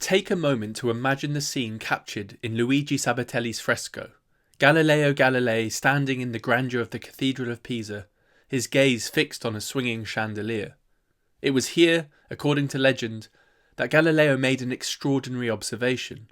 Take a moment to imagine the scene captured in Luigi Sabatelli's fresco. Galileo Galilei standing in the grandeur of the Cathedral of Pisa, his gaze fixed on a swinging chandelier. It was here, according to legend, that Galileo made an extraordinary observation.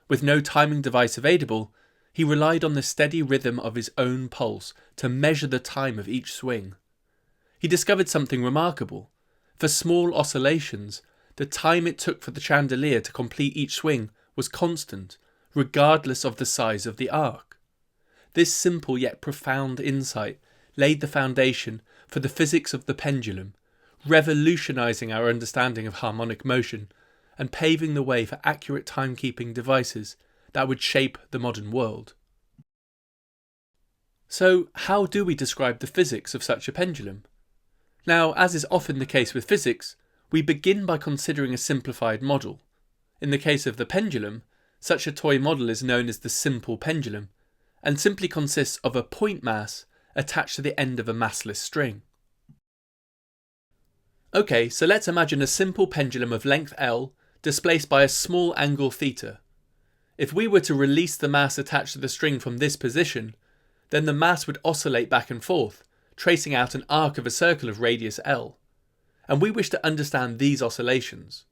With no timing device available, he relied on the steady rhythm of his own pulse to measure the time of each swing. He discovered something remarkable. For small oscillations, the time it took for the chandelier to complete each swing was constant, regardless of the size of the arc. This simple yet profound insight laid the foundation for the physics of the pendulum, revolutionising our understanding of harmonic motion and paving the way for accurate timekeeping devices that would shape the modern world. So, how do we describe the physics of such a pendulum? Now, as is often the case with physics, we begin by considering a simplified model. In the case of the pendulum, such a toy model is known as the simple pendulum, and simply consists of a point mass attached to the end of a massless string. Okay, so let's imagine a simple pendulum of length L displaced by a small angle theta. If we were to release the mass attached to the string from this position, then the mass would oscillate back and forth, tracing out an arc of a circle of radius L. And we wish to understand these oscillations.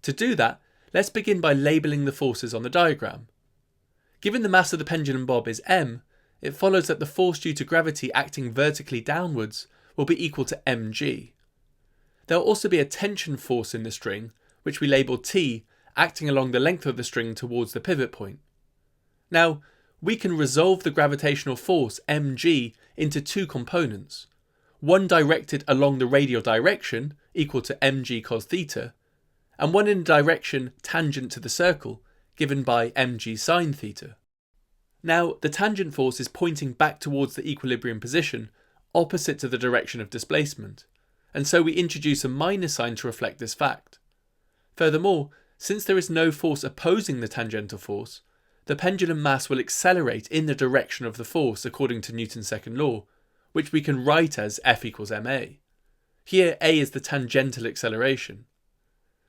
To do that, let's begin by labelling the forces on the diagram. Given the mass of the pendulum bob is m, it follows that the force due to gravity acting vertically downwards will be equal to mg. There will also be a tension force in the string, which we label T, acting along the length of the string towards the pivot point. Now, we can resolve the gravitational force mg into two components, one directed along the radial direction, equal to mg cos theta, and one in a direction tangent to the circle, given by mg sin theta. Now, the tangent force is pointing back towards the equilibrium position, opposite to the direction of displacement, and so we introduce a minus sign to reflect this fact. Furthermore, since there is no force opposing the tangential force, the pendulum mass will accelerate in the direction of the force according to Newton's second law, which we can write as F equals ma. Here a is the tangential acceleration.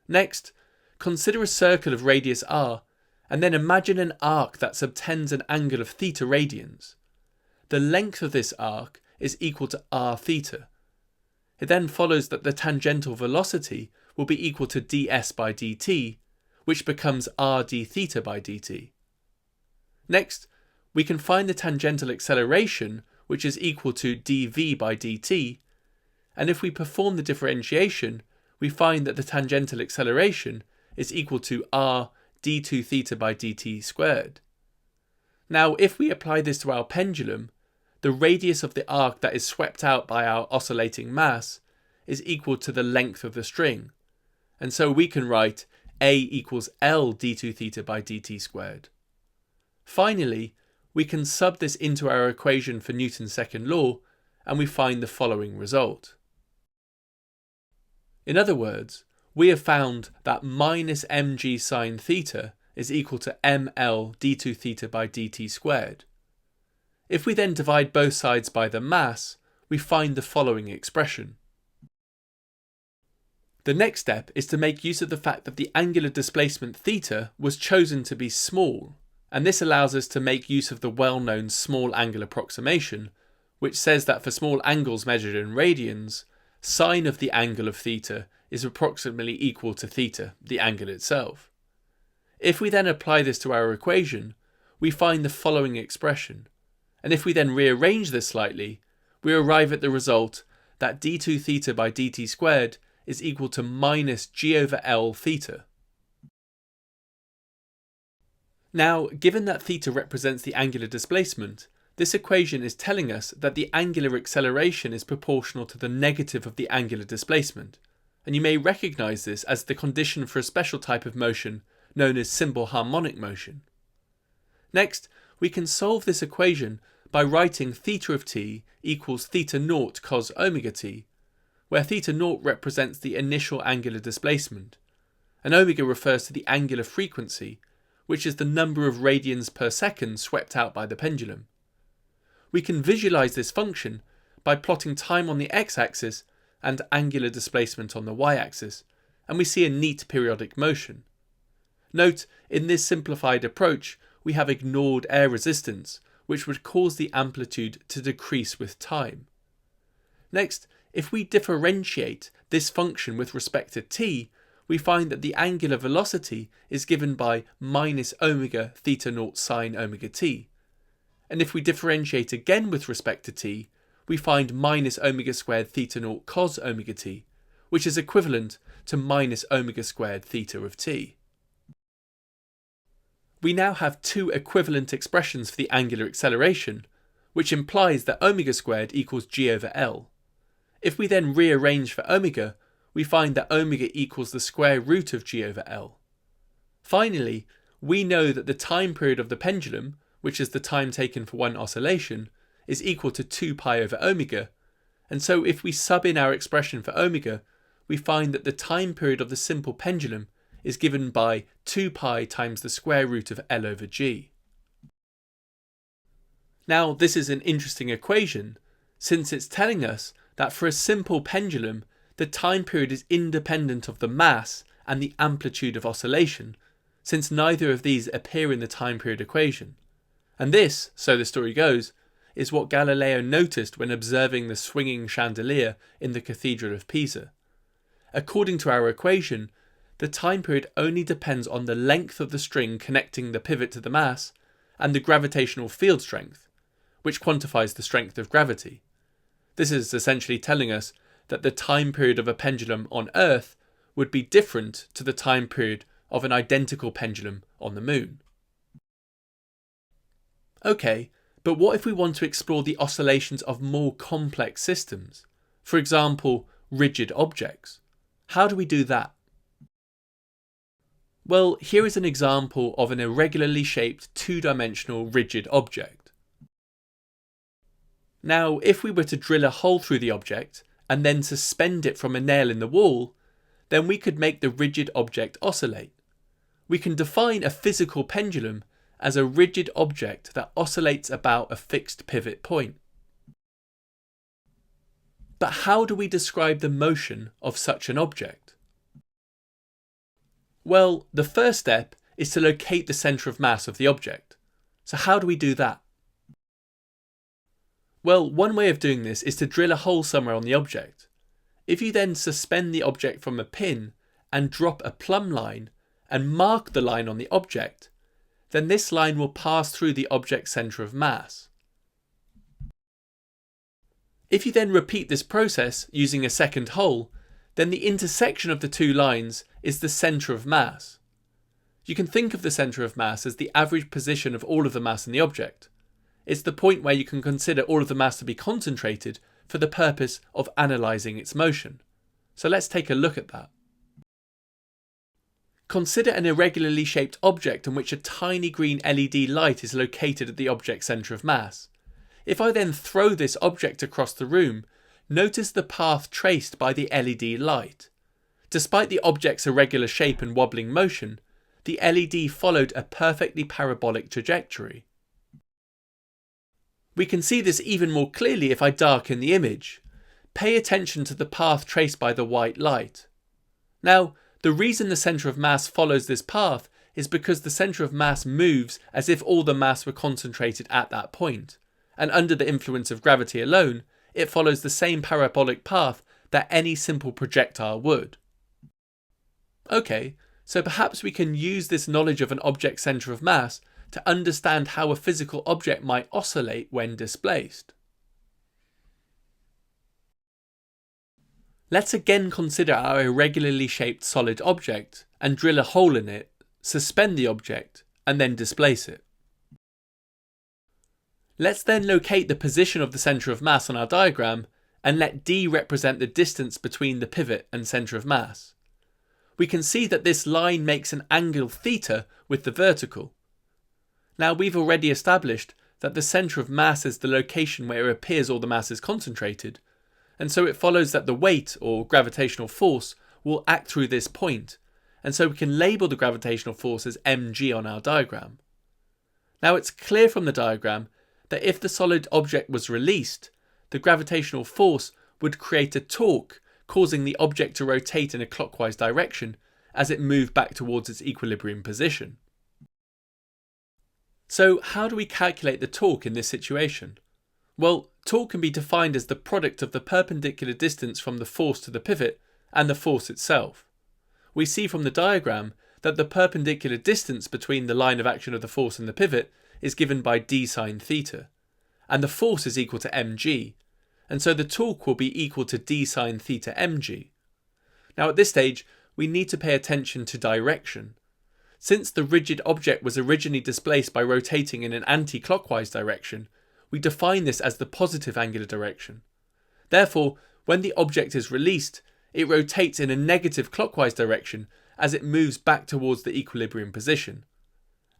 Next, consider a circle of radius r, and then imagine an arc that subtends an angle of theta radians. The length of this arc is equal to r theta. It then follows that the tangential velocity will be equal to ds by dt, which becomes r d theta by dt. Next, we can find the tangential acceleration, which is equal to dv by dt, and if we perform the differentiation, we find that the tangential acceleration is equal to r d2 theta by dt squared. Now, if we apply this to our pendulum, the radius of the arc that is swept out by our oscillating mass is equal to the length of the string, and so we can write a equals L d2 theta by dt squared. Finally, we can sub this into our equation for Newton's second law, and we find the following result. In other words, we have found that minus mg sine theta is equal to ml d2 theta by dt squared. If we then divide both sides by the mass, we find the following expression. The next step is to make use of the fact that the angular displacement theta was chosen to be small, and this allows us to make use of the well-known small angle approximation, which says that for small angles measured in radians, sine of the angle of theta is approximately equal to theta, the angle itself. If we then apply this to our equation, we find the following expression, and if we then rearrange this slightly, we arrive at the result that d2 theta by dt squared is equal to minus g over L theta. Now, given that theta represents the angular displacement, this equation is telling us that the angular acceleration is proportional to the negative of the angular displacement, and you may recognise this as the condition for a special type of motion known as simple harmonic motion. Next, we can solve this equation by writing theta of t equals theta naught cos omega t, where theta naught represents the initial angular displacement, and omega refers to the angular frequency, which is the number of radians per second swept out by the pendulum. We can visualise this function by plotting time on the x-axis and angular displacement on the y-axis, and we see a neat periodic motion. Note, in this simplified approach, we have ignored air resistance, which would cause the amplitude to decrease with time. Next, if we differentiate this function with respect to t, we find that the angular velocity is given by minus omega theta naught sine omega t. And if we differentiate again with respect to t, we find minus omega squared theta naught cos omega t, which is equivalent to minus omega squared theta of t. We now have two equivalent expressions for the angular acceleration, which implies that omega squared equals g over L. If we then rearrange for omega, we find that omega equals the square root of g over L. Finally, we know that the time period of the pendulum, which is the time taken for one oscillation, is equal to 2 pi over omega, and so if we sub in our expression for omega, we find that the time period of the simple pendulum is given by 2 pi times the square root of L over g. Now, this is an interesting equation, since it's telling us that for a simple pendulum, the time period is independent of the mass and the amplitude of oscillation, since neither of these appear in the time period equation. And this, so the story goes, is what Galileo noticed when observing the swinging chandelier in the Cathedral of Pisa. According to our equation, the time period only depends on the length of the string connecting the pivot to the mass and the gravitational field strength, which quantifies the strength of gravity. This is essentially telling us that the time period of a pendulum on Earth would be different to the time period of an identical pendulum on the Moon. Okay, but what if we want to explore the oscillations of more complex systems? For example, rigid objects. How do we do that? Well, here is an example of an irregularly shaped two-dimensional rigid object. Now, if we were to drill a hole through the object and then suspend it from a nail in the wall, then we could make the rigid object oscillate. We can define a physical pendulum as a rigid object that oscillates about a fixed pivot point. But how do we describe the motion of such an object? Well, the first step is to locate the centre of mass of the object. So how do we do that? Well, one way of doing this is to drill a hole somewhere on the object. If you then suspend the object from a pin and drop a plumb line and mark the line on the object, then this line will pass through the object's centre of mass. If you then repeat this process using a second hole, then the intersection of the two lines is the centre of mass. You can think of the centre of mass as the average position of all of the mass in the object. It's the point where you can consider all of the mass to be concentrated for the purpose of analysing its motion. So let's take a look at that. Consider an irregularly shaped object in which a tiny green LED light is located at the object's centre of mass. If I then throw this object across the room, notice the path traced by the LED light. Despite the object's irregular shape and wobbling motion, the LED followed a perfectly parabolic trajectory. We can see this even more clearly if I darken the image. Pay attention to the path traced by the white light. Now, the reason the centre of mass follows this path is because the centre of mass moves as if all the mass were concentrated at that point, and under the influence of gravity alone, it follows the same parabolic path that any simple projectile would. Okay, so perhaps we can use this knowledge of an object's centre of mass to understand how a physical object might oscillate when displaced. Let's again consider our irregularly shaped solid object and drill a hole in it, suspend the object, and then displace it. Let's then locate the position of the centre of mass on our diagram and let d represent the distance between the pivot and centre of mass. We can see that this line makes an angle theta with the vertical. Now, we've already established that the centre of mass is the location where it appears all the mass is concentrated, and so it follows that the weight or gravitational force will act through this point, and so we can label the gravitational force as mg on our diagram. Now, it's clear from the diagram that if the solid object was released, the gravitational force would create a torque, causing the object to rotate in a clockwise direction as it moved back towards its equilibrium position. So how do we calculate the torque in this situation? Well, torque can be defined as the product of the perpendicular distance from the force to the pivot and the force itself. We see from the diagram that the perpendicular distance between the line of action of the force and the pivot is given by d sine theta, and the force is equal to mg, and so the torque will be equal to d sine theta mg. Now at this stage, we need to pay attention to direction. Since the rigid object was originally displaced by rotating in an anti-clockwise direction, we define this as the positive angular direction. Therefore, when the object is released, it rotates in a negative clockwise direction as it moves back towards the equilibrium position.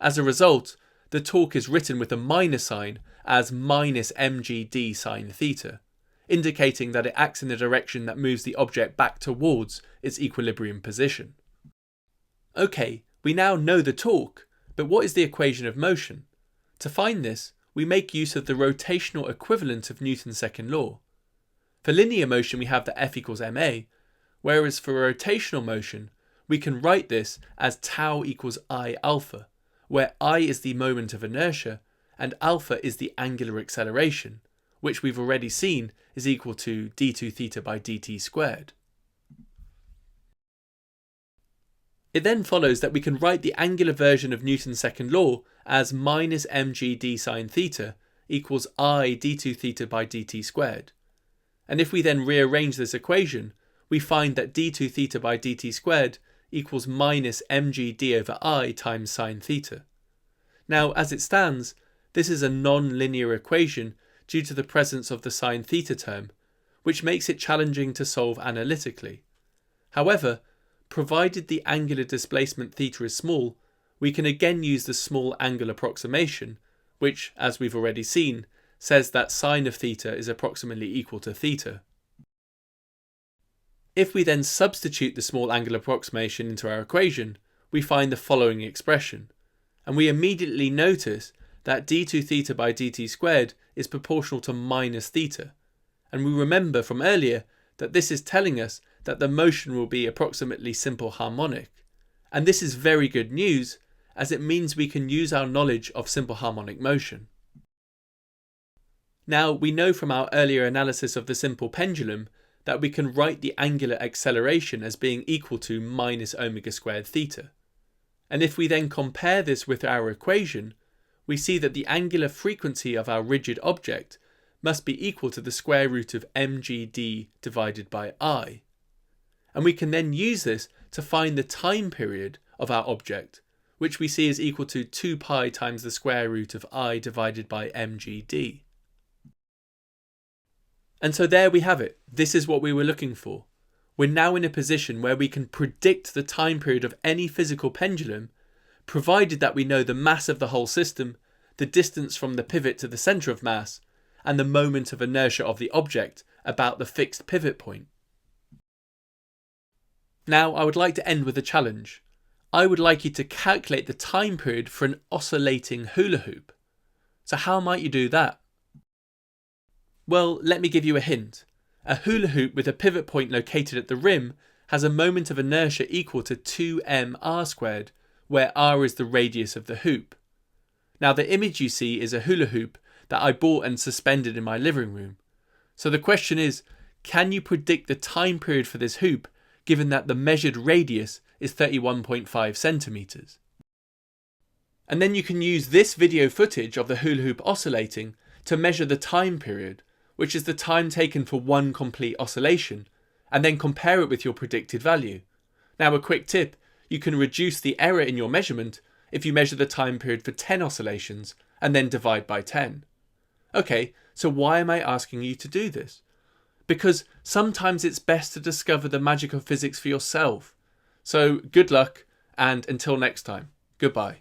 As a result, the torque is written with a minus sign as minus mgd sine theta, indicating that it acts in the direction that moves the object back towards its equilibrium position. Okay, we now know the torque, but what is the equation of motion? To find this, we make use of the rotational equivalent of Newton's second law. For linear motion we have that F equals ma, whereas for rotational motion we can write this as tau equals I alpha, where I is the moment of inertia and alpha is the angular acceleration, which we've already seen is equal to d2 theta by dt squared. It then follows that we can write the angular version of Newton's second law as minus mg d sine theta equals I d2 theta by dt squared. And if we then rearrange this equation, we find that d2 theta by dt squared equals minus mg d over I times sine theta. Now, as it stands, this is a non-linear equation due to the presence of the sine theta term, which makes it challenging to solve analytically. However, provided the angular displacement theta is small, we can again use the small angle approximation, which, as we've already seen, says that sine of theta is approximately equal to theta. If we then substitute the small angle approximation into our equation, we find the following expression, and we immediately notice that d2 theta by dt squared is proportional to minus theta, and we remember from earlier that this is telling us that the motion will be approximately simple harmonic, and this is very good news as it means we can use our knowledge of simple harmonic motion. Now we know from our earlier analysis of the simple pendulum that we can write the angular acceleration as being equal to minus omega squared theta, and if we then compare this with our equation, we see that the angular frequency of our rigid object must be equal to the square root of mgd divided by I. And we can then use this to find the time period of our object, which we see is equal to 2 pi times the square root of I divided by mgd. And so there we have it. This is what we were looking for. We're now in a position where we can predict the time period of any physical pendulum, provided that we know the mass of the whole system, the distance from the pivot to the centre of mass, and the moment of inertia of the object about the fixed pivot point. Now I would like to end with a challenge. I would like you to calculate the time period for an oscillating hula hoop. So how might you do that? Well, let me give you a hint. A hula hoop with a pivot point located at the rim has a moment of inertia equal to 2m r squared, where r is the radius of the hoop. Now the image you see is a hula hoop that I bought and suspended in my living room. So the question is, can you predict the time period for this hoop given that the measured radius is 31.5 centimeters? And then you can use this video footage of the hula hoop oscillating to measure the time period, which is the time taken for one complete oscillation, and then compare it with your predicted value. Now a quick tip, you can reduce the error in your measurement if you measure the time period for 10 oscillations and then divide by 10. Okay, so why am I asking you to do this? Because sometimes it's best to discover the magic of physics for yourself. So good luck, and until next time, goodbye.